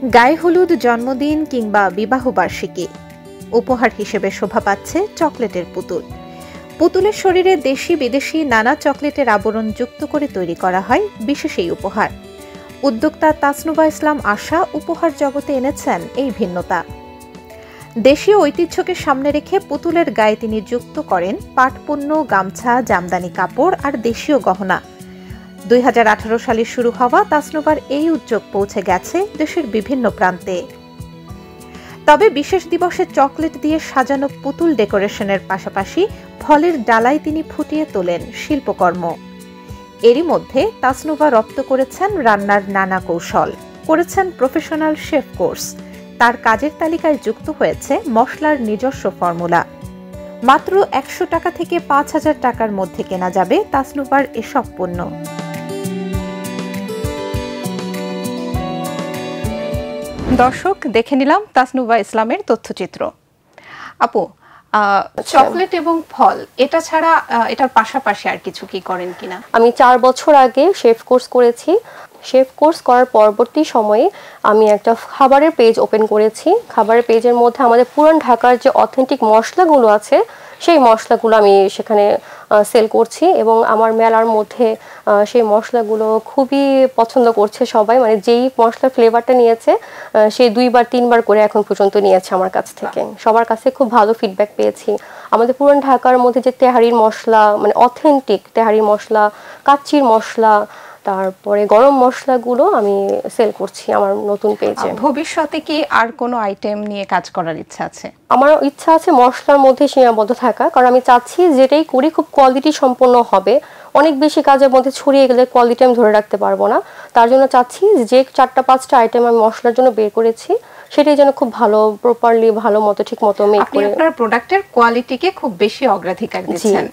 গায়ে হলুদ, জন্মদিন কিংবা বিবাহবার্ষিকী উপহার হিসেবে শোভা পাচ্ছে চকলেটের পুতুল। পুতুলের শরীরে দেশি বিদেশি নানা চকলেটের আবরণ যুক্ত করে তৈরি করা হয় বিশেষ এই উপহার। উদ্যোক্তা তাসনুভা ইসলাম আশা উপহার জগতে এনেছেন এই ভিন্নতা। দেশীয় ঐতিহ্যকে সামনে রেখে পুতুলের গায়ে তিনি যুক্ত করেন পাটপণ্য, গামছা, জামদানি কাপড় আর দেশীয় গহনা। 2018 সালে শুরু হওয়া তাসনুভার এই উদ্যোগ পৌঁছে গেছে দেশের বিভিন্ন প্রান্তে। তবে বিশেষ দিবসে চকলেট দিয়ে সাজানো পুতুল ডেকোরেশনের পাশাপাশি ফলের ডালায় তিনি ফুটিয়ে তোলেন শিল্পকর্ম। এরই মধ্যে তাসনুভা রপ্ত করেছেন রান্নার নানা কৌশল, করেছেন প্রফেশনাল শেফ কোর্স। তার কাজের তালিকায় যুক্ত হয়েছে মশলার নিজস্ব ফর্মুলা। মাত্র 100 টাকা থেকে 5000 টাকার মধ্যে কেনা যাবে তাসনুভার এসব পণ্য। দর্শক, দেখে নিলাম তাসনুভা ইসলামের তথ্যচিত্র। আপু, চকলেট এবং ফল এটা ছাড়া এটার পাশাপাশি আর কিছু কি করেন কিনা? আমি 4 বছর আগে শেফ কোর্স করেছি। শেফ কোর্স করার পরবর্তী সময়ে আমি একটা খাবারের পেজ ওপেন করেছি। খাবারের পেজের মধ্যে আমাদের পুরান ঢাকার যে অথেন্টিক মশলাগুলো আছে সেই মশলাগুলো আমি সেখানে সেল করছি এবং আমার মেলার মধ্যে সেই মশলাগুলো খুবই পছন্দ করছে সবাই। মানে যেই মশলার ফ্লেভারটা নিয়েছে সেই 2বার 3বার করে এখন পর্যন্ত নিয়েছে আমার কাছ থেকে। সবার কাছে খুব ভালো ফিডব্যাক পেয়েছি। আমাদের পুরান ঢাকার মধ্যে যে তেহারির মশলা, মানে অথেন্টিক তেহারির মশলা, কাচ্চির মশলা, তারপরে গরম মশলাগুলো আমি সেল করছি আমার নতুন পেজে। ভবিষ্যতে কি আর কোনো আইটেম নিয়ে কাজ করার ইচ্ছা আছে? আমার ইচ্ছা আছে মশলার মধ্যে সীমাবদ্ধ থাকা, কারণ আমি চাচ্ছি যেটাই করি খুব কোয়ালিটি সম্পন্ন হবে। অনেক বেশি কাজের মধ্যে ছড়িয়ে গেলে কোয়ালিটি আমি ধরে রাখতে পারবো না। তার জন্য চাচ্ছি যে 4-5টা আইটেম আমি মশলার জন্য বের করেছি সেটাই যেন খুব ভালো, প্রপারলি, ভালো মতো, ঠিক মতো মেক করে। আপনি আপনার প্রোডাক্টের কোয়ালিটিকে খুব বেশি অগ্রাধিকার দিচ্ছেন।